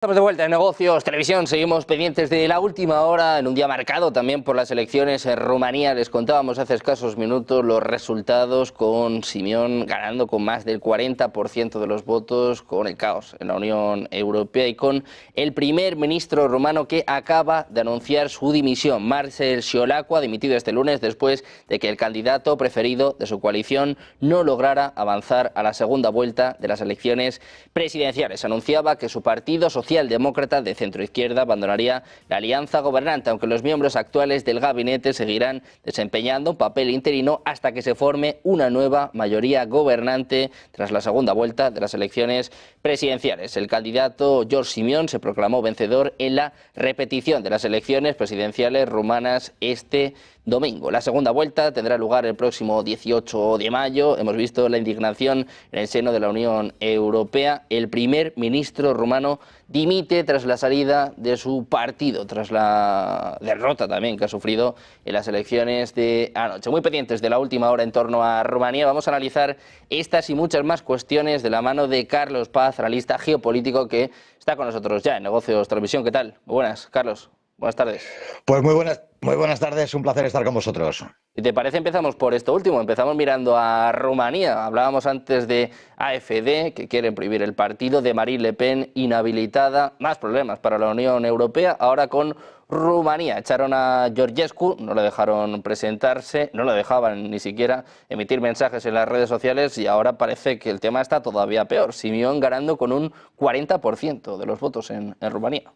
Estamos de vuelta en Negocios Televisión, seguimos pendientes de la última hora, en un día marcado también por las elecciones en Rumanía. Les contábamos hace escasos minutos los resultados, con Simión ganando con más del 40% de los votos, con el caos en la Unión Europea y con el primer ministro rumano que acaba de anunciar su dimisión. Marcel Ciolacu ha dimitido este lunes después de que el candidato preferido de su coalición no lograra avanzar a la segunda vuelta de las elecciones presidenciales. Anunciaba que su partido socialdemócrata de centroizquierda abandonaría la alianza gobernante, aunque los miembros actuales del gabinete seguirán desempeñando un papel interino hasta que se forme una nueva mayoría gobernante tras la segunda vuelta de las elecciones presidenciales. El candidato George Simion se proclamó vencedor en la repetición de las elecciones presidenciales rumanas este domingo. La segunda vuelta tendrá lugar el próximo 18 de mayo. Hemos visto la indignación en el seno de la Unión Europea. El primer ministro rumano dimite tras la salida de su partido, tras la derrota también que ha sufrido en las elecciones de anoche. Muy pendientes de la última hora en torno a Rumanía. Vamos a analizar estas y muchas más cuestiones de la mano de Carlos Paz, analista geopolítico, que está con nosotros ya en Negocios Televisión. ¿Qué tal? Muy buenas, Carlos. Buenas tardes. Pues muy buenas tardes, un placer estar con vosotros. Si te parece, empezamos por esto último, empezamos mirando a Rumanía. Hablábamos antes de AfD, que quieren prohibir el partido, de Marine Le Pen inhabilitada, más problemas para la Unión Europea, ahora con Rumanía. Echaron a Georgescu, no le dejaron presentarse, no le dejaban ni siquiera emitir mensajes en las redes sociales y ahora parece que el tema está todavía peor. Simión ganando con un 40% de los votos en Rumanía.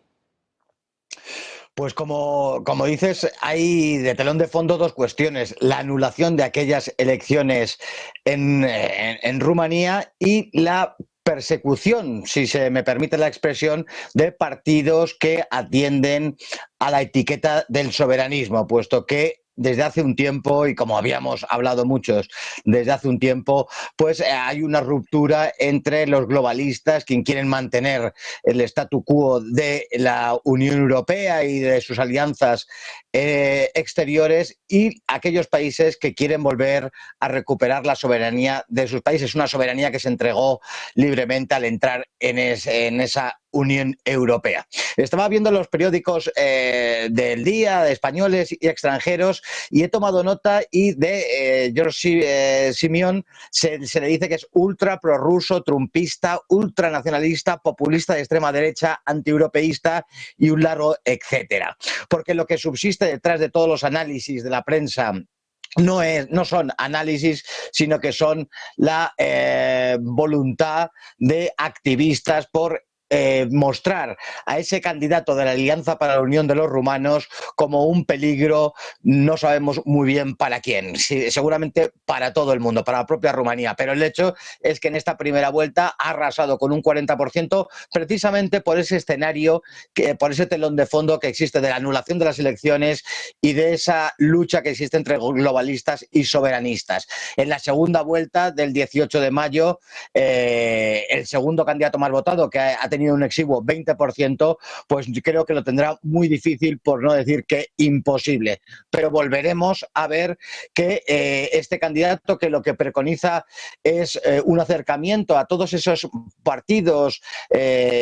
Pues como dices, hay de telón de fondo dos cuestiones: la anulación de aquellas elecciones en Rumanía y la persecución, si se me permite la expresión, de partidos que atienden a la etiqueta del soberanismo, puesto que desde hace un tiempo, y como habíamos hablado muchos desde hace un tiempo, pues hay una ruptura entre los globalistas, quien quieren mantener el statu quo de la Unión Europea y de sus alianzas exteriores, y aquellos países que quieren volver a recuperar la soberanía de sus países, una soberanía que se entregó libremente al entrar en esa Unión Europea. Estaba viendo los periódicos del día, de españoles y extranjeros, y he tomado nota y de George Simion se le dice que es ultra prorruso, trumpista, ultranacionalista, populista de extrema derecha, antieuropeísta y un largo etcétera. Porque lo que subsiste detrás de todos los análisis de la prensa no son análisis, sino que son la voluntad de activistas por mostrar a ese candidato de la Alianza para la Unión de los Rumanos como un peligro, no sabemos muy bien para quién, seguramente para todo el mundo, para la propia Rumanía, pero el hecho es que en esta primera vuelta ha arrasado con un 40% precisamente por ese escenario, por ese telón de fondo que existe de la anulación de las elecciones y de esa lucha que existe entre globalistas y soberanistas. En la segunda vuelta del 18 de mayo, el segundo candidato más votado, que ha tenido un exiguo 20%, pues creo que lo tendrá muy difícil, por no decir que imposible. Pero volveremos a ver que este candidato, que lo que preconiza es un acercamiento a todos esos partidos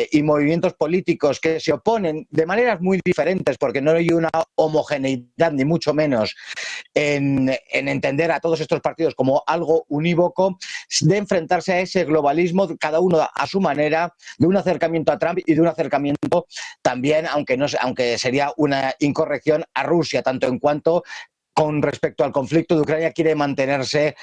y movimientos políticos que se oponen de maneras muy diferentes, porque no hay una homogeneidad ni mucho menos en entender a todos estos partidos como algo unívoco, de enfrentarse a ese globalismo, cada uno a su manera, de un acercamiento a Trump y de un acercamiento también, aunque sería una incorrección, a Rusia, tanto en cuanto con respecto al conflicto de Ucrania quiere mantenerse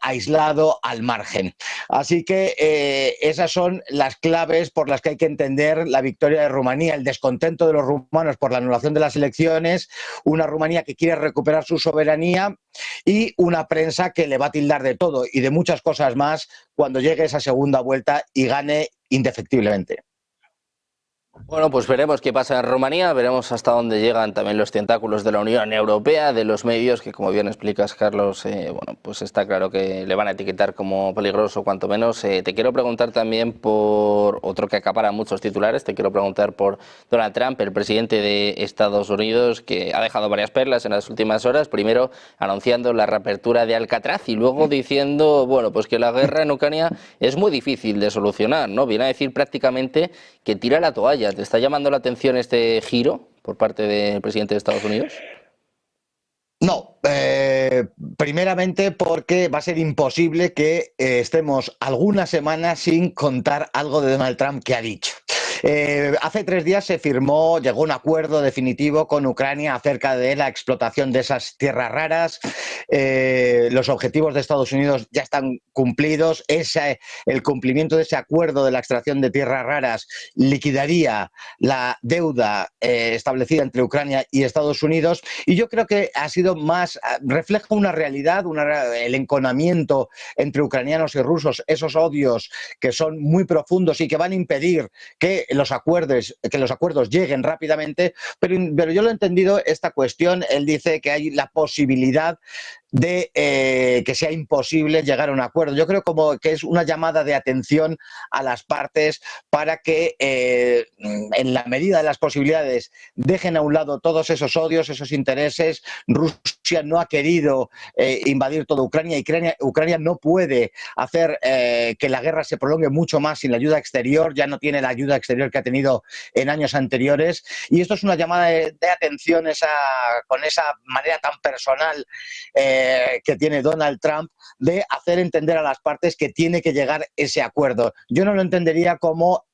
aislado, al margen. Así que esas son las claves por las que hay que entender la victoria de Rumanía: el descontento de los rumanos por la anulación de las elecciones, una Rumanía que quiere recuperar su soberanía y una prensa que le va a tildar de todo y de muchas cosas más cuando llegue esa segunda vuelta y gane indefectiblemente. Bueno, pues veremos qué pasa en Rumanía, veremos hasta dónde llegan también los tentáculos de la Unión Europea, de los medios, que como bien explicas, Carlos, bueno, pues está claro que le van a etiquetar como peligroso, cuanto menos. Te quiero preguntar también por otro que acapara muchos titulares, te quiero preguntar por Donald Trump, el presidente de Estados Unidos, que ha dejado varias perlas en las últimas horas, primero anunciando la reapertura de Alcatraz y luego diciendo, bueno, pues que la guerra en Ucrania es muy difícil de solucionar, ¿no? Viene a decir prácticamente que tira la toalla Ucrania. ¿Te está llamando la atención este giro por parte del presidente de Estados Unidos? No, primeramente porque va a ser imposible que estemos algunas semanas sin contar algo de Donald Trump que ha dicho. Hace 3 días llegó un acuerdo definitivo con Ucrania acerca de la explotación de esas tierras raras. Los objetivos de Estados Unidos ya están cumplidos. El cumplimiento de ese acuerdo de la extracción de tierras raras liquidaría la deuda establecida entre Ucrania y Estados Unidos. Y yo creo que refleja una realidad, el enconamiento entre ucranianos y rusos, esos odios que son muy profundos y que van a impedir que los acuerdos lleguen rápidamente, pero yo lo he entendido esta cuestión. Él dice que hay la posibilidad de que sea imposible llegar a un acuerdo. Yo creo como que es una llamada de atención a las partes para que, en la medida de las posibilidades, dejen a un lado todos esos odios, esos intereses. Rusia no ha querido invadir toda Ucrania. Ucrania no puede hacer que la guerra se prolongue mucho más sin la ayuda exterior. Ya no tiene la ayuda exterior que ha tenido en años anteriores. Y esto es una llamada de atención con esa manera tan personal que tiene Donald Trump de hacer entender a las partes que tiene que llegar ese acuerdo. Yo no lo entendería como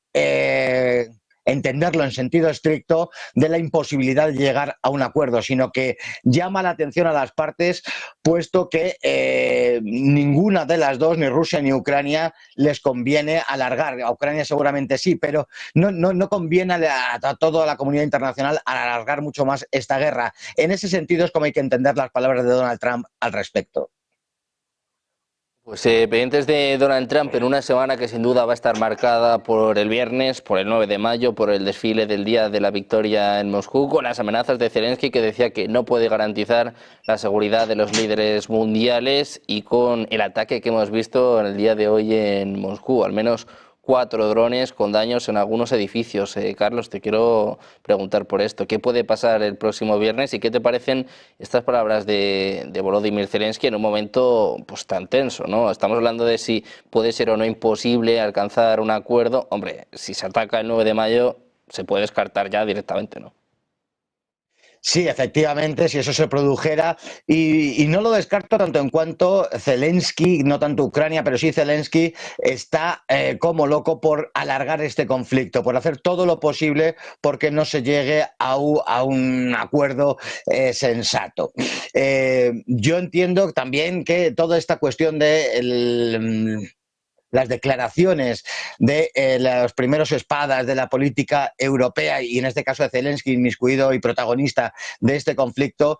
entenderlo en sentido estricto de la imposibilidad de llegar a un acuerdo, sino que llama la atención a las partes, puesto que ninguna de las dos, ni Rusia ni Ucrania, les conviene alargar. A Ucrania seguramente sí, pero no conviene a toda la comunidad internacional alargar mucho más esta guerra. En ese sentido es como hay que entender las palabras de Donald Trump al respecto. Pues pendientes de Donald Trump en una semana que sin duda va a estar marcada por el viernes, por el 9 de mayo, por el desfile del Día de la Victoria en Moscú, con las amenazas de Zelensky, que decía que no puede garantizar la seguridad de los líderes mundiales, y con el ataque que hemos visto en el día de hoy en Moscú, al menos 4 drones con daños en algunos edificios. Carlos, te quiero preguntar por esto. ¿Qué puede pasar el próximo viernes y qué te parecen estas palabras de Volodymyr Zelensky en un momento pues tan tenso, ¿no? Estamos hablando de si puede ser o no imposible alcanzar un acuerdo. Hombre, si se ataca el 9 de mayo, se puede descartar ya directamente, ¿no? Sí, efectivamente, si eso se produjera, y no lo descarto tanto en cuanto Zelensky, no tanto Ucrania, pero sí Zelensky, está como loco por alargar este conflicto, por hacer todo lo posible porque no se llegue a un acuerdo sensato. Yo entiendo también que toda esta cuestión de las declaraciones de los primeros espadas de la política europea, y en este caso de Zelensky, inmiscuido y protagonista de este conflicto,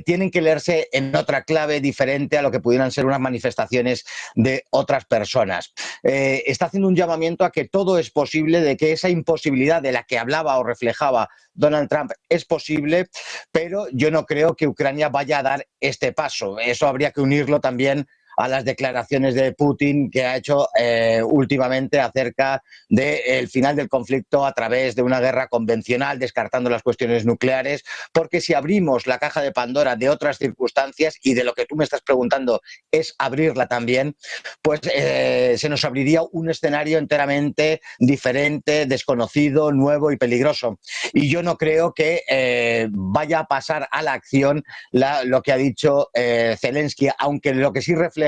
tienen que leerse en otra clave diferente a lo que pudieran ser unas manifestaciones de otras personas. Está haciendo un llamamiento a que todo es posible, de que esa imposibilidad de la que hablaba o reflejaba Donald Trump es posible, pero yo no creo que Ucrania vaya a dar este paso. Eso habría que unirlo también a las declaraciones de Putin que ha hecho últimamente acerca del final del conflicto a través de una guerra convencional, descartando las cuestiones nucleares, porque si abrimos la caja de Pandora de otras circunstancias, y de lo que tú me estás preguntando es abrirla también, pues se nos abriría un escenario enteramente diferente, desconocido, nuevo y peligroso. Y yo no creo que vaya a pasar a la acción lo que ha dicho Zelensky, aunque lo que sí refleja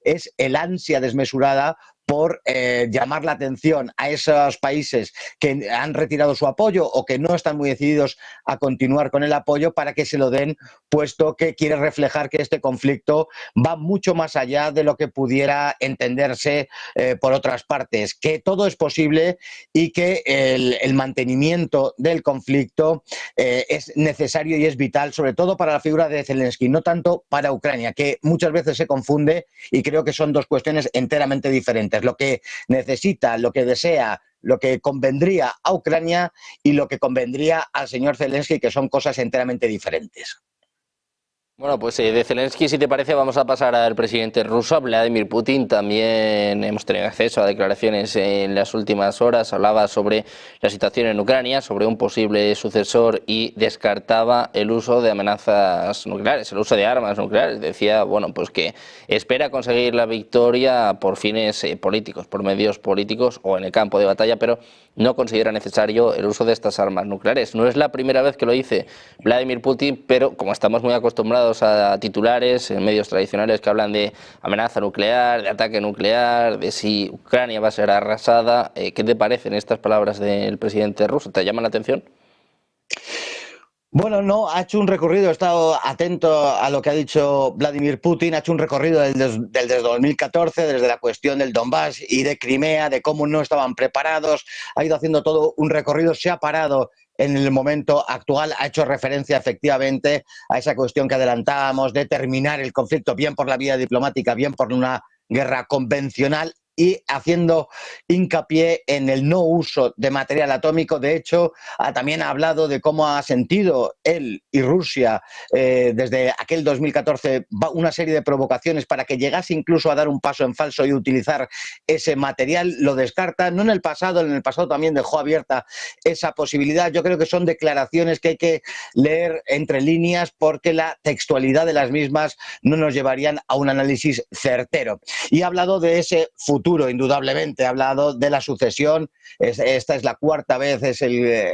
es el ansia desmesurada por llamar la atención a esos países que han retirado su apoyo o que no están muy decididos a continuar con el apoyo, para que se lo den, puesto que quiere reflejar que este conflicto va mucho más allá de lo que pudiera entenderse por otras partes, que todo es posible y que el mantenimiento del conflicto es necesario y es vital, sobre todo para la figura de Zelensky, no tanto para Ucrania, que muchas veces se confunde, y creo que son dos cuestiones enteramente diferentes. Lo que necesita, lo que desea, lo que convendría a Ucrania y lo que convendría al señor Zelensky, que son cosas enteramente diferentes. Bueno, pues de Zelensky, si te parece, vamos a pasar al presidente ruso, Vladimir Putin. También hemos tenido acceso a declaraciones en las últimas horas. Hablaba sobre la situación en Ucrania, sobre un posible sucesor y descartaba el uso de amenazas nucleares, el uso de armas nucleares. Decía, bueno, pues que espera conseguir la victoria por fines políticos, por medios políticos o en el campo de batalla, pero no considera necesario el uso de estas armas nucleares. No es la primera vez que lo dice Vladimir Putin, pero como estamos muy acostumbrados a titulares en medios tradicionales que hablan de amenaza nuclear, de ataque nuclear, de si Ucrania va a ser arrasada, ¿qué te parecen estas palabras del presidente ruso? ¿Te llaman la atención? Bueno, no, ha hecho un recorrido, he estado atento a lo que ha dicho Vladimir Putin, ha hecho un recorrido desde 2014, desde la cuestión del Donbass y de Crimea, de cómo no estaban preparados, ha ido haciendo todo un recorrido, se ha parado en el momento actual, ha hecho referencia efectivamente a esa cuestión que adelantábamos de terminar el conflicto, bien por la vía diplomática, bien por una guerra convencional, y haciendo hincapié en el no uso de material atómico. De hecho, también ha hablado de cómo ha sentido él y Rusia desde aquel 2014 una serie de provocaciones para que llegase incluso a dar un paso en falso y utilizar ese material. Lo descarta, no en el pasado también dejó abierta esa posibilidad. Yo creo que son declaraciones que hay que leer entre líneas porque la textualidad de las mismas no nos llevarían a un análisis certero. Y ha hablado de ese futuro, indudablemente, ha hablado de la sucesión. Esta es la cuarta vez,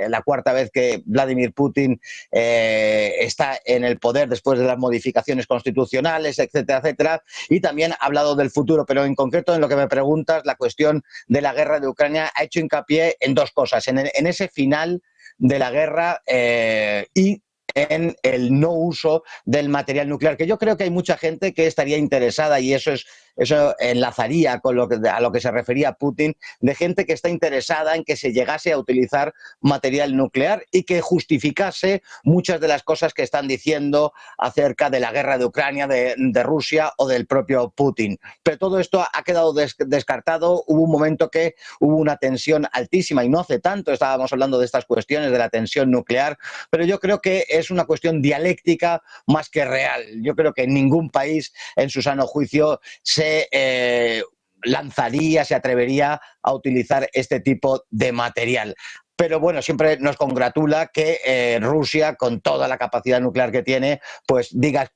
la cuarta vez que Vladimir Putin está en el poder después de las modificaciones constitucionales, etcétera, etcétera. Y también ha hablado del futuro, pero en concreto en lo que me preguntas, la cuestión de la guerra de Ucrania, ha hecho hincapié en dos cosas, en ese final de la guerra y en el no uso del material nuclear, que yo creo que hay mucha gente que estaría interesada, y eso enlazaría con a lo que se refería Putin, de gente que está interesada en que se llegase a utilizar material nuclear y que justificase muchas de las cosas que están diciendo acerca de la guerra de Ucrania, de Rusia o del propio Putin. Pero todo esto ha quedado descartado. Hubo un momento que hubo una tensión altísima, y no hace tanto estábamos hablando de estas cuestiones de la tensión nuclear, pero yo creo que es una cuestión dialéctica más que real. Yo creo que ningún país en su sano juicio se lanzaría, se atrevería a utilizar este tipo de material. Pero bueno, siempre nos congratula que Rusia, con toda la capacidad nuclear que tiene, pues diga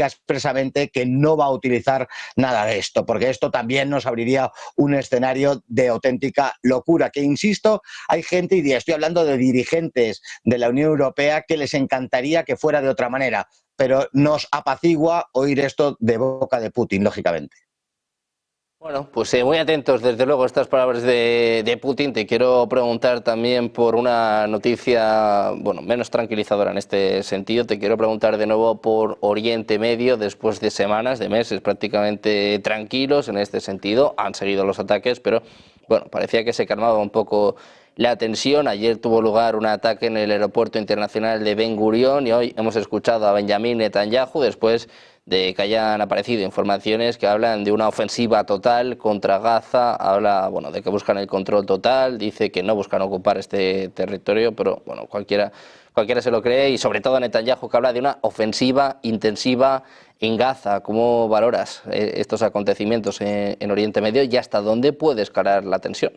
expresamente que no va a utilizar nada de esto, porque esto también nos abriría un escenario de auténtica locura, que insisto, hay gente, y estoy hablando de dirigentes de la Unión Europea, que les encantaría que fuera de otra manera, pero nos apacigua oír esto de boca de Putin, lógicamente. Bueno, pues muy atentos, desde luego, a estas palabras de Putin. Te quiero preguntar también por una noticia, bueno, menos tranquilizadora en este sentido. Te quiero preguntar de nuevo por Oriente Medio, después de semanas, de meses prácticamente tranquilos en este sentido. Han seguido los ataques, pero bueno, parecía que se calmaba un poco la tensión. Ayer tuvo lugar un ataque en el aeropuerto internacional de Ben Gurión y hoy hemos escuchado a Benjamin Netanyahu después de que hayan aparecido informaciones que hablan de una ofensiva total contra Gaza. Habla, bueno, de que buscan el control total, dice que no buscan ocupar este territorio, pero bueno, cualquiera se lo cree, y sobre todo Netanyahu, que habla de una ofensiva intensiva en Gaza. ¿Cómo valoras estos acontecimientos en Oriente Medio y hasta dónde puede escalar la tensión?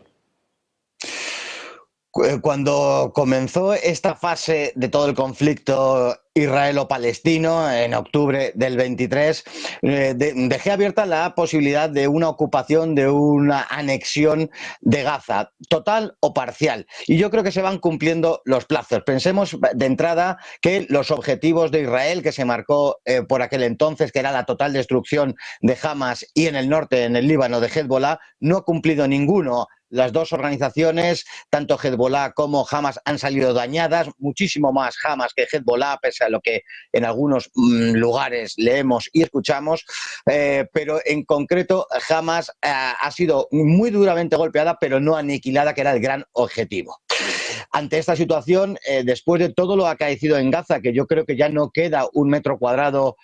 Cuando comenzó esta fase de todo el conflicto israelo-palestino en octubre del 23, dejé abierta la posibilidad de una ocupación, de una anexión de Gaza, total o parcial. Y yo creo que se van cumpliendo los plazos. Pensemos de entrada que los objetivos de Israel, que se marcó por aquel entonces, que era la total destrucción de Hamas, y en el norte, en el Líbano, de Hezbollah, no ha cumplido ninguno. Las dos organizaciones, tanto Hezbollah como Hamas, han salido dañadas, muchísimo más Hamas que Hezbollah, pese a lo que en algunos lugares leemos y escuchamos, pero en concreto Hamas ha sido muy duramente golpeada, pero no aniquilada, que era el gran objetivo. Ante esta situación, después de todo lo acaecido en Gaza, que yo creo que ya no queda un metro cuadrado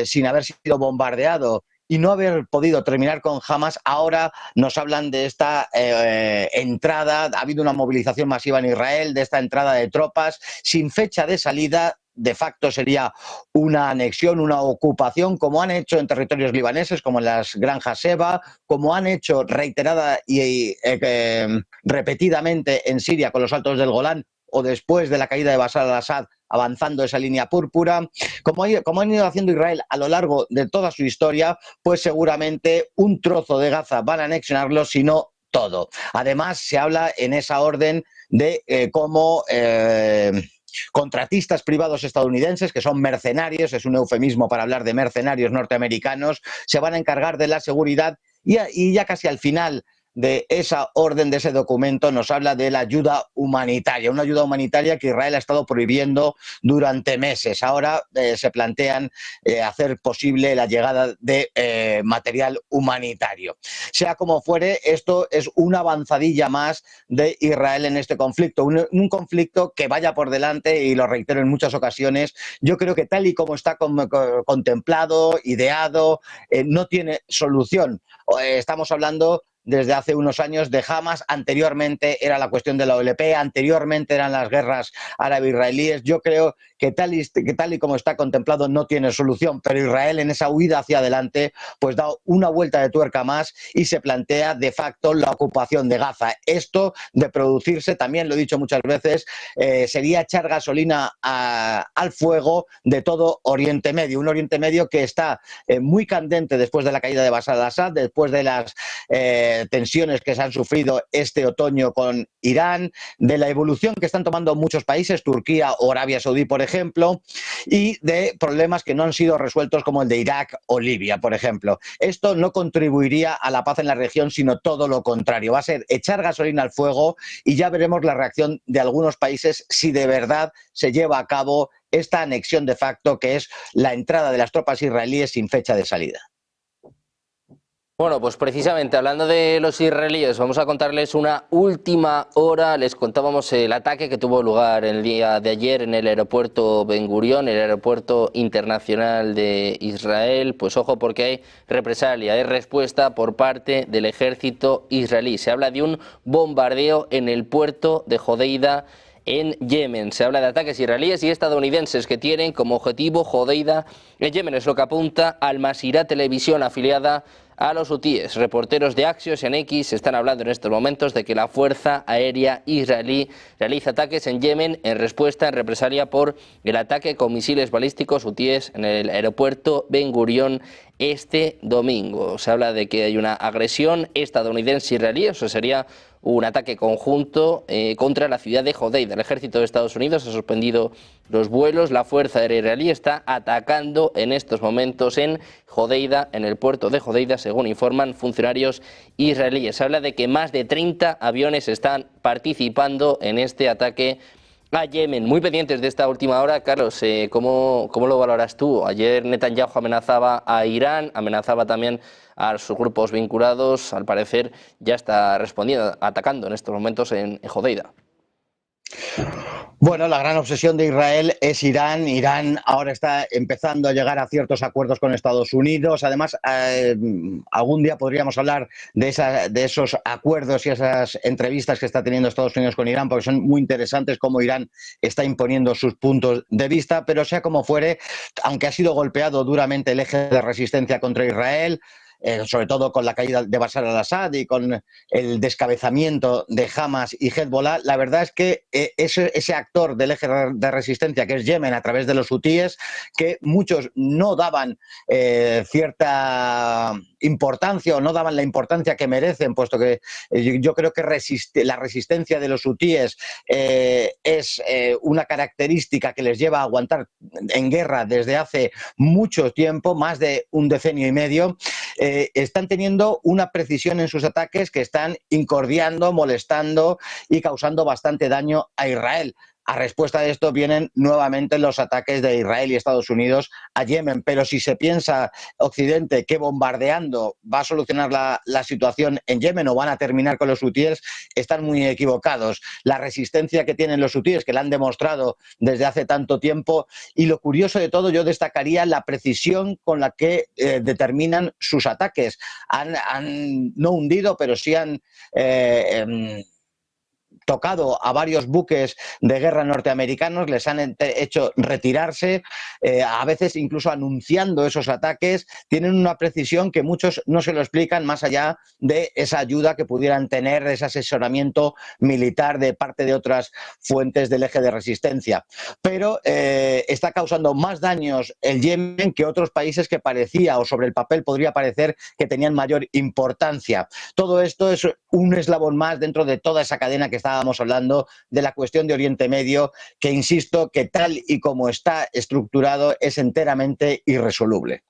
sin haber sido bombardeado, y no haber podido terminar con Hamas, ahora nos hablan de esta entrada. Ha habido una movilización masiva en Israel, de esta entrada de tropas sin fecha de salida, de facto sería una anexión, una ocupación, como han hecho en territorios libaneses, como en las granjas Sheba, como han hecho reiterada y repetidamente en Siria con los Altos del Golán, o después de la caída de Bashar al-Assad, avanzando esa línea púrpura, como han ido haciendo Israel a lo largo de toda su historia, pues seguramente un trozo de Gaza van a anexionarlo, si no todo. Además, se habla en esa orden de cómo contratistas privados estadounidenses, que son mercenarios, es un eufemismo para hablar de mercenarios norteamericanos, se van a encargar de la seguridad y ya casi al final de esa orden, de ese documento, nos habla de la ayuda humanitaria, una ayuda humanitaria que Israel ha estado prohibiendo durante meses. Ahora se plantean hacer posible la llegada de material humanitario. Sea como fuere, esto es una avanzadilla más de Israel en este conflicto, un conflicto que vaya por delante, y lo reitero en muchas ocasiones, yo creo que tal y como está contemplado, ideado, no tiene solución. Estamos hablando desde hace unos años de Hamas, anteriormente era la cuestión de la OLP, anteriormente eran las guerras árabe-israelíes. Yo creo que tal y como está contemplado no tiene solución, pero Israel en esa huida hacia adelante pues da una vuelta de tuerca más y se plantea de facto la ocupación de Gaza. Esto, de producirse, también lo he dicho muchas veces, sería echar gasolina al fuego de todo Oriente Medio, un Oriente Medio que está muy candente después de la caída de Bashar al-Assad, después de las tensiones que se han sufrido este otoño con Irán, de la evolución que están tomando muchos países, Turquía o Arabia Saudí, por ejemplo, y de problemas que no han sido resueltos como el de Irak o Libia, por ejemplo. Esto no contribuiría a la paz en la región, sino todo lo contrario. Va a ser echar gasolina al fuego y ya veremos la reacción de algunos países si de verdad se lleva a cabo esta anexión de facto, que es la entrada de las tropas israelíes sin fecha de salida. Bueno, pues precisamente hablando de los israelíes, vamos a contarles una última hora. Les contábamos el ataque que tuvo lugar el día de ayer en el aeropuerto Ben Gurión, el aeropuerto internacional de Israel. Pues ojo, porque hay represalia, hay respuesta por parte del ejército israelí. Se habla de un bombardeo en el puerto de Hodeida, en Yemen. Se habla de ataques israelíes y estadounidenses que tienen como objetivo Hodeida en Yemen. Es lo que apunta Al Masirah Televisión, afiliada a los hutíes. Reporteros de Axios en X están hablando en estos momentos de que la Fuerza Aérea Israelí realiza ataques en Yemen en respuesta, en represalia por el ataque con misiles balísticos hutíes en el aeropuerto Ben Gurión este domingo. Se habla de que hay una agresión estadounidense-israelí, eso sería un ataque conjunto contra la ciudad de Hodeida. El ejército de Estados Unidos ha suspendido los vuelos. La Fuerza Aérea Israelí está atacando en estos momentos en Hodeida, en el puerto de Hodeida, según informan funcionarios israelíes. Se habla de que más de 30 aviones están participando en este ataque a Yemen. Muy pendientes de esta última hora. Carlos, ¿cómo lo valoras tú? Ayer Netanyahu amenazaba a Irán, amenazaba también a sus grupos vinculados. Al parecer ya está respondiendo, atacando en estos momentos en Hodeida. Bueno, la gran obsesión de Israel es Irán. Irán ahora está empezando a llegar a ciertos acuerdos con Estados Unidos. Además, algún día podríamos hablar de esos acuerdos y esas entrevistas que está teniendo Estados Unidos con Irán, porque son muy interesantes cómo Irán está imponiendo sus puntos de vista. Pero sea como fuere, aunque ha sido golpeado duramente el eje de resistencia contra Israel, sobre todo con la caída de Bashar al-Assad y con el descabezamiento de Hamas y Hezbollah, la verdad es que ese actor del eje de resistencia, que es Yemen, a través de los hutíes, que muchos no daban cierta importancia o no daban la importancia que merecen, puesto que yo creo que la resistencia de los hutíes es una característica que les lleva a aguantar en guerra desde hace mucho tiempo, más de un decenio y medio. Están teniendo una precisión en sus ataques que están incordiando, molestando y causando bastante daño a Israel. A respuesta de esto vienen nuevamente los ataques de Israel y Estados Unidos a Yemen. Pero si se piensa Occidente que bombardeando va a solucionar la situación en Yemen o van a terminar con los hutíes, están muy equivocados. La resistencia que tienen los hutíes, que la han demostrado desde hace tanto tiempo, y lo curioso de todo, yo destacaría la precisión con la que determinan sus ataques. Han no hundido, pero sí han tocado a varios buques de guerra norteamericanos, les han hecho retirarse, a veces incluso anunciando esos ataques. Tienen una precisión que muchos no se lo explican más allá de esa ayuda que pudieran tener, de ese asesoramiento militar de parte de otras fuentes del eje de resistencia. Pero está causando más daños el Yemen que otros países que parecía, o sobre el papel podría parecer, que tenían mayor importancia. Todo esto es un eslabón más dentro de toda esa cadena que estábamos hablando de la cuestión de Oriente Medio, que insisto que tal y como está estructurado es enteramente irresoluble.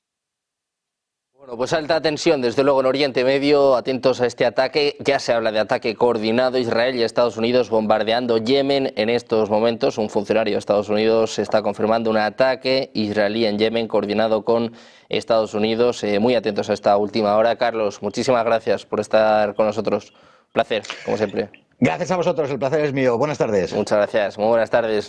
Bueno, pues alta tensión, desde luego, en Oriente Medio, atentos a este ataque. Ya se habla de ataque coordinado. Israel y Estados Unidos bombardeando Yemen en estos momentos. Un funcionario de Estados Unidos está confirmando un ataque israelí en Yemen coordinado con Estados Unidos. Muy atentos a esta última hora. Carlos, muchísimas gracias por estar con nosotros. Placer, como siempre. Gracias a vosotros, el placer es mío. Buenas tardes. Muchas gracias. Muy buenas tardes.